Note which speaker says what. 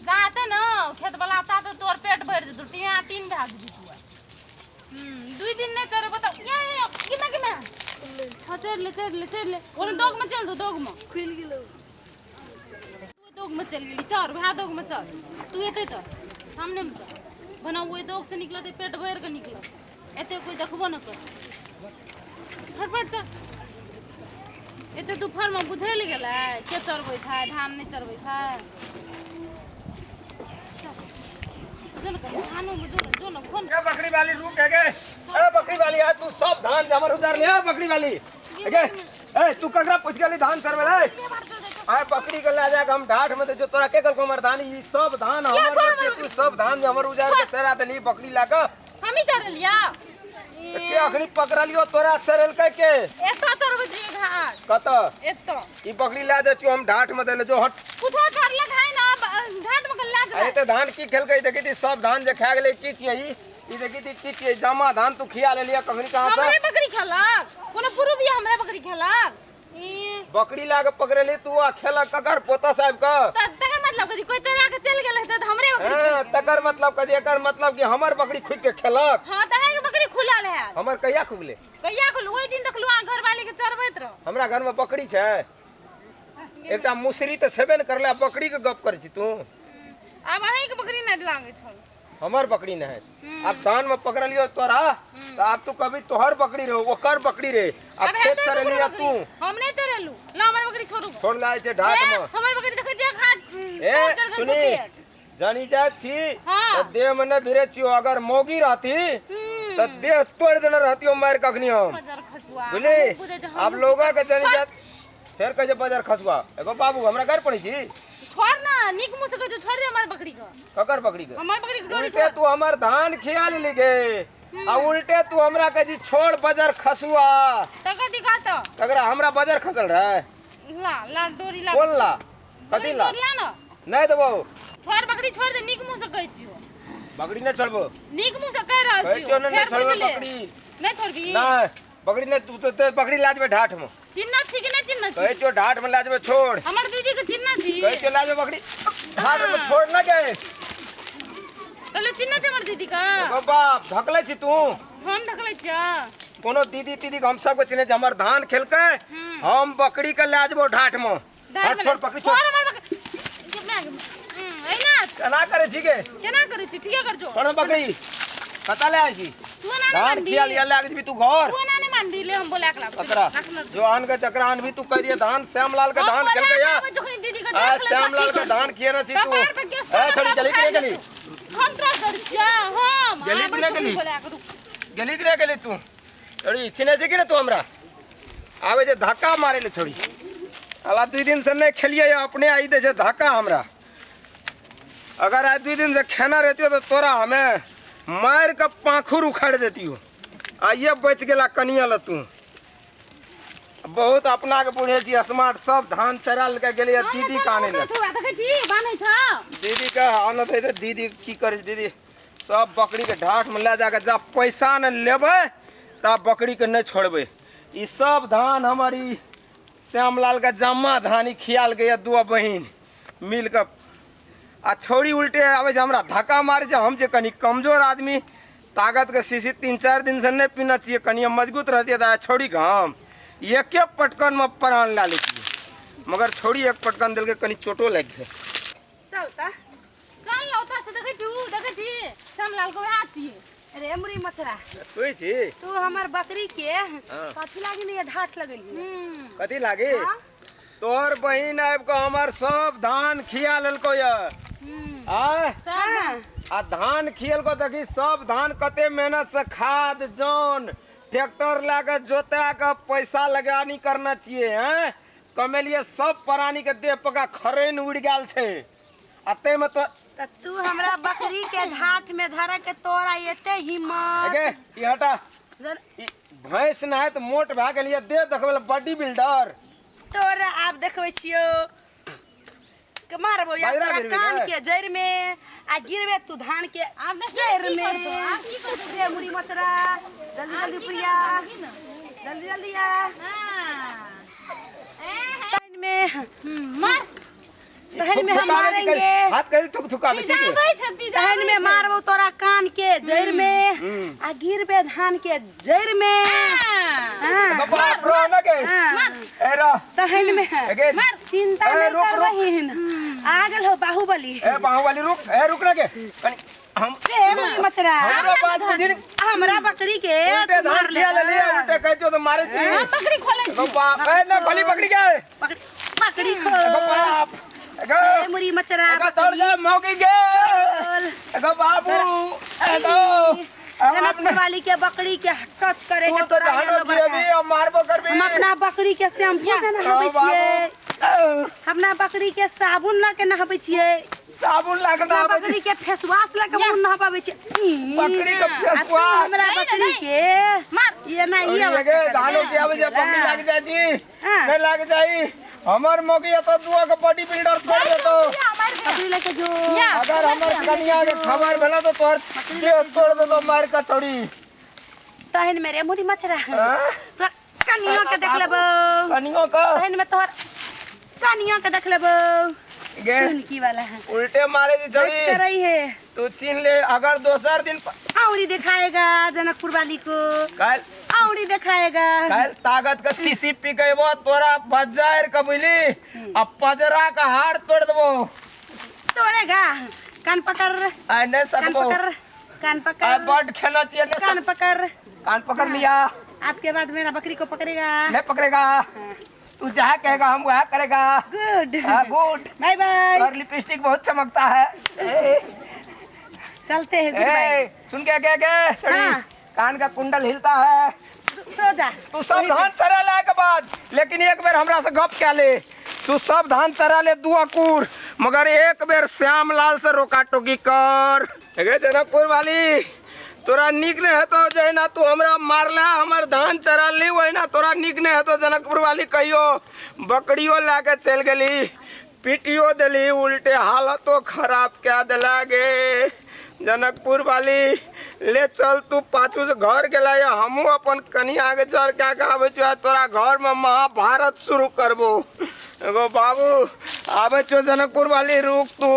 Speaker 1: जाते न खेत वाला आता तो तोर पेट भर दे टिया तीन भाग दी तू दुई दिन ने चरे बता ये किमे हां चढ़ ले ओने दोग में चल दो दोग में खुल गेलो तू दोग में चल गेली चार भाई दोग में चल तू एते तो सामने में चल बना वो दोग से निकला ते पेट भर के निकला एते कोई देखबो न कर फटफट चल एते दोपहर में बुझेल गेलै के चरबै छै धान नहीं चरबै छै
Speaker 2: ये बकरी वाली रुक है ए बकरी वाली आ तू सब धान जमर उजार ले बकरी वाली के ए तू ककरा पूछ गेली धान करवे ले आ बकरी के ले जाके हम ढाठ में जो तोरा के कल को मर्दानी ई सब धान हमर तू सब धान जमर उजार के चरा देली बकरी लागा
Speaker 1: हम ही चर लिया
Speaker 2: के अखनी पकड़ लियो तोरा चरल के
Speaker 1: एतो चरबै दिए घास
Speaker 2: कत
Speaker 1: एतो
Speaker 2: ई बकरी ला दे हम ढाठ में देले जो हट
Speaker 1: कुछो कर लगाय ना घाट में गल्ला
Speaker 2: अरे ते धान की खेल गई देखी थी सब धान जे खा गेले की छियै ई देखी थी की छियै जमा धान तू खिया ले लिया कखनी कहां से
Speaker 1: हमरे बकरी खलक कोनो पुरुष हमरे बकरी खलक ई
Speaker 2: बकरी लाके पकड़ ली तू आ खेलक ककर पोता साहब का
Speaker 1: तकर मतलब कदी कोई चरा के चल गेल त हमरे बकरी
Speaker 2: हां तकर मतलब कदी एकर मतलब कि हमर बकरी खुद के खेलक
Speaker 1: हां त है बकरी खुला ले है
Speaker 2: हमर कहिया खुगले
Speaker 1: कहिया खुल ओई दिन देखलु आ घर वाले के चरबैत रह
Speaker 2: हमरा घर में बकरी छै एकटा मुसरी त छेबे न करले बकरी के गप करै छी तू
Speaker 1: अब अहीं के बकरी नै लागे छ
Speaker 2: हमर बकरी न है अब धान में पकड़ लियो तोरा त अब तू कभी तोहर बकरी रे ओकर बकरी रे अब खेत कर लिया तू
Speaker 1: हम नहीं तरलू ला हमर बकरी छोड़ू
Speaker 2: छोड़ लाए छे ढाट में
Speaker 1: हमर बकरी देखे जे घाट
Speaker 2: ए सुनी जानी जात छी त देह में न भिरे छियो अगर मोगी रहती त देह तोड़ देना रहती मार कखनी हम बुझली आप लोगा के जानी जात फिर कहे बाजार खसुआ एगो बाबू हमरा घर पड़ी छी
Speaker 1: छोड़ ना निक मुंह से जो छोड़ दे हमार बकरी का
Speaker 2: ककर बकरी का
Speaker 1: हमार बकरी की डोरी
Speaker 2: उल्टे तू हमर धान खिया ले गे आ उल्टे तू हमरा के जी छोड़ बाजार खसुआ
Speaker 1: तका दिखाता
Speaker 2: तगरा हमरा बाजार खसल रहा
Speaker 1: ला ला डोरी ला
Speaker 2: बोल ला कथी ला
Speaker 1: ना
Speaker 2: नहीं देबो
Speaker 1: छोड़ बकरी छोड़ दे निक मुंह से कहै छियो
Speaker 2: बकरी न छोड़बो
Speaker 1: निक मुंह से कह रहल छियो
Speaker 2: क्यों न छोड़बो बकरी
Speaker 1: नहीं छोड़बी
Speaker 2: नहीं बकरी ने तू तो बकरी लाजबे ढाठ में
Speaker 1: चिन्ना छी कि नहीं चिन्ना छी
Speaker 2: कहे जो ढाठ में लाजबे छोड़
Speaker 1: हमर दीदी के चिन्ना छी
Speaker 2: कहे जो लाजबे बकरी ढाठ में छोड़ ना गए
Speaker 1: चलो चिन्ना छी हमर दीदी का
Speaker 2: ओ बाप धकले छी तू
Speaker 1: हम धकले छिया
Speaker 2: कोनो दीदी तीदी हम सब के चिन्हे हमर धान खेल के हम बकरी के लाजबो ढाठ में हट छोड़ बकरी छोड़
Speaker 1: हमर बकरी एना
Speaker 2: केना करे छी के
Speaker 1: केना करे छी ठीक कर जो
Speaker 2: कोनो बकरी पता ले आई छी
Speaker 1: तू ना
Speaker 2: धान खिया लिया लाग भी तू घर
Speaker 1: तू ना ने मान दिले हम बोला के
Speaker 2: तकरा जो आन के चक्रा आन भी तू कह दिए धान श्यामलाल के धान खेल के या
Speaker 1: दीदी का
Speaker 2: आ श्यामलाल के धान खियाना छी तू ए छोड़ी गली के गली
Speaker 1: हम तोरा कर जा हम
Speaker 2: गली के गली गली के गली तू छोड़ी चिने छी कि ना तू हमरा आवे जे धक्का मारे ले छोड़ी अला 2 दिन से नहीं खेलिए अपने आई दे जे धक्का हमरा अगर आज 2 दिन से खाना रहती हो तो तोरा हमें मार के पाखुर उखाड़ देती हो आइए बच गेला कनिया ल तू बहुत अपना के बुझे छी स्मार्ट सब धान चराल के गेलिए दीदी काने ले
Speaker 1: देखे छी बानै छ
Speaker 2: दीदी का हालत है दीदी की करे दीदी सब बकरी के ढाठ में ले जाके जा पैसा न लेबे ता बकरी के नहीं छोड़बे ई सब धान हमारी श्यामलाल का जम्मा धानी खियाल गया दो बहिन मिल के आ छोड़ी उल्टे आवे जे हमरा धक्का मारे जे हम जे कनी कमजोर आदमी ताकत के शीशी 3-4 दिन से नहीं पीना चाहिए कनी मजबूत रहती है छोड़ी हम एक पटकन में प्राण ला लेती मगर छोड़ी एक पटकन दिल के कनी चोटो लग गए
Speaker 1: चलता चल लौटा से देखे छी श्यामलाल को हाथ छी अरे मुरी मछरा
Speaker 2: तू छी
Speaker 1: तू हमर बकरी के कथि लागी नहीं ढाठ लगली
Speaker 2: कथि लागी तोर बहिन आब को हमर सब धान खिया लेलको या आ धान खियल को देखी सब धान कते मेहनत से खाद जौन ट्रैक्टर लाके जोता के पैसा लगानी करना चाहिए हैं कमेलिए सब प्राणी के देह पका खरेन उड़ गेल छे अते में तो
Speaker 1: तू हमरा बकरी के ढाठ में धर के तोरा एते हिम्मत
Speaker 2: अगे ई हटा भैंस न है तो मोट भा गेलिए देह देखबे बॉडी बिल्डर
Speaker 1: तोरा आप देखबै छियो मारबो या तोरा कान के जड़ में आ गिरबे तू धान के जड़ में आप की करबो रे मुरी मचरा जल्दी जल्दी प्रिया जल्दी जल्दी आ हां में मार
Speaker 3: तहन में हम मारेंगे।
Speaker 2: हाथ कर थुक थुकावे
Speaker 1: पिज्जा
Speaker 2: ठीक है
Speaker 1: आबै छै पिज्जा
Speaker 3: तहन में मारबो तोरा कान के जड़ में आ गिरबे धान के जड़ में। हाँ।
Speaker 2: बाप रो न के
Speaker 3: हाँ।
Speaker 2: एरा
Speaker 3: तहन में
Speaker 2: अगे
Speaker 3: चिंता
Speaker 2: ए,
Speaker 3: नहीं
Speaker 2: रुक,
Speaker 3: कर
Speaker 2: रुक।
Speaker 3: बहिन। आ गेल हो बाहुबली।
Speaker 2: ए बाहुबली रुक ए रुक ना के कनी हम
Speaker 3: ए मुरी मचरा
Speaker 2: हमरा बात बुझी
Speaker 3: हमरा बकरी के
Speaker 2: उल्टे
Speaker 3: मार
Speaker 2: धान लिया ले लिया उल्टे कह जो तो मारे छी
Speaker 1: हम बकरी खोले छी
Speaker 2: बाप ए ना खोली पकड़ी के
Speaker 3: बकरी खो
Speaker 2: बाप
Speaker 3: ए मुरी मचरा
Speaker 2: तोड़ जा मौकी के एगो बाबू एगो
Speaker 3: जनकपुर वाली के बकरी के टच करे के तोरा
Speaker 2: धानो की अभी हम मारबो करबी
Speaker 3: हम अपना बकरी के शैम्पू से नहाबै छियै। अपना बकरी के साबुन ला के नहाबै छियै।
Speaker 2: साबुन ला के
Speaker 3: अपना
Speaker 2: नहाबै
Speaker 3: बकरी के फेस वॉश ला के मुंह नहाबै छियै।
Speaker 2: बकरी के फेस
Speaker 3: आ तू
Speaker 2: वॉश
Speaker 3: हमरा
Speaker 1: नहीं,
Speaker 3: बकरी
Speaker 1: नहीं।
Speaker 3: के
Speaker 1: मार
Speaker 3: ये ना ये
Speaker 2: ये धानो की अभी जब पकड़ी लाग जाए जी
Speaker 3: हाँ।
Speaker 2: नहीं लाग जाई हमर मौकी तो दुआ के बॉडी बिल्डर छोड़ दे तो
Speaker 3: बकरी लेके जो
Speaker 1: या
Speaker 2: अगर हमर कन्या के खबर भेला तो तोर देह तोड़ दे तो मार का छोड़ी
Speaker 3: तहन मेरे मुरी मचरा
Speaker 2: हां
Speaker 3: तोरा कनियो के देख लेबो।
Speaker 2: कनियो का
Speaker 3: तहन में तोहर कनियो के देख लेबो।
Speaker 2: गे
Speaker 3: की वाला है
Speaker 2: उल्टे मारे जी
Speaker 3: बच
Speaker 2: छोड़ी
Speaker 3: कर रही है।
Speaker 2: तू छीन ले अगर दोसर दिन
Speaker 3: औरी दिखाएगा जनकपुर वाली को
Speaker 2: कल
Speaker 3: औरी दिखाएगा।
Speaker 2: कल ताकत का सीसी पी गए वो तोरा बाजार कबूली अब पजरा का हाड़ तोड़ देबो
Speaker 3: तोड़ेगा कान पकड़
Speaker 2: आ नहीं
Speaker 3: कान
Speaker 2: सकबो
Speaker 3: पकड़ कान
Speaker 2: आ
Speaker 3: पकड़
Speaker 2: बट खेलना चाहिए नहीं
Speaker 3: कान पकड़।
Speaker 2: कान पकड़ लिया
Speaker 3: आज के बाद मेरा बकरी को पकड़ेगा।
Speaker 2: नहीं पकड़ेगा तू जहाँ कहेगा हम वहाँ करेगा
Speaker 3: गुड
Speaker 2: हाँ गुड
Speaker 3: बाय बाय।
Speaker 2: और लिपस्टिक बहुत चमकता है
Speaker 3: चलते हैं गुड बाय।
Speaker 2: सुन के क्या सड़ी
Speaker 3: हाँ।
Speaker 2: कान का कुंडल हिलता है
Speaker 3: सो जा
Speaker 2: तू सब धान चरा ले के बाद लेकिन एक बेर हमरा से गप क्या ले तू सब धान चरा ले दुआ कुर मगर एक बेर श्याम लाल से रोका टोकी कर एगे जनकपुर वाली तोरा निक नहीं है तो जय ना तू हमरा मारला हमर धान चरा ली वही ना तोरा निक नहीं है तो जनकपुर वाली कहियो बकरियों लाके चल गली पीटियो दिली उल्टे हालतो खराब क्या दिला गे जनकपुर वाली ले चल तू पाछू से घर गेला या हमू अपन कनिया के जर क्या कहबे छो तोरा घर में महाभारत शुरू करबो एगो बाबू आबे छो जनकपुर वाली रुक तू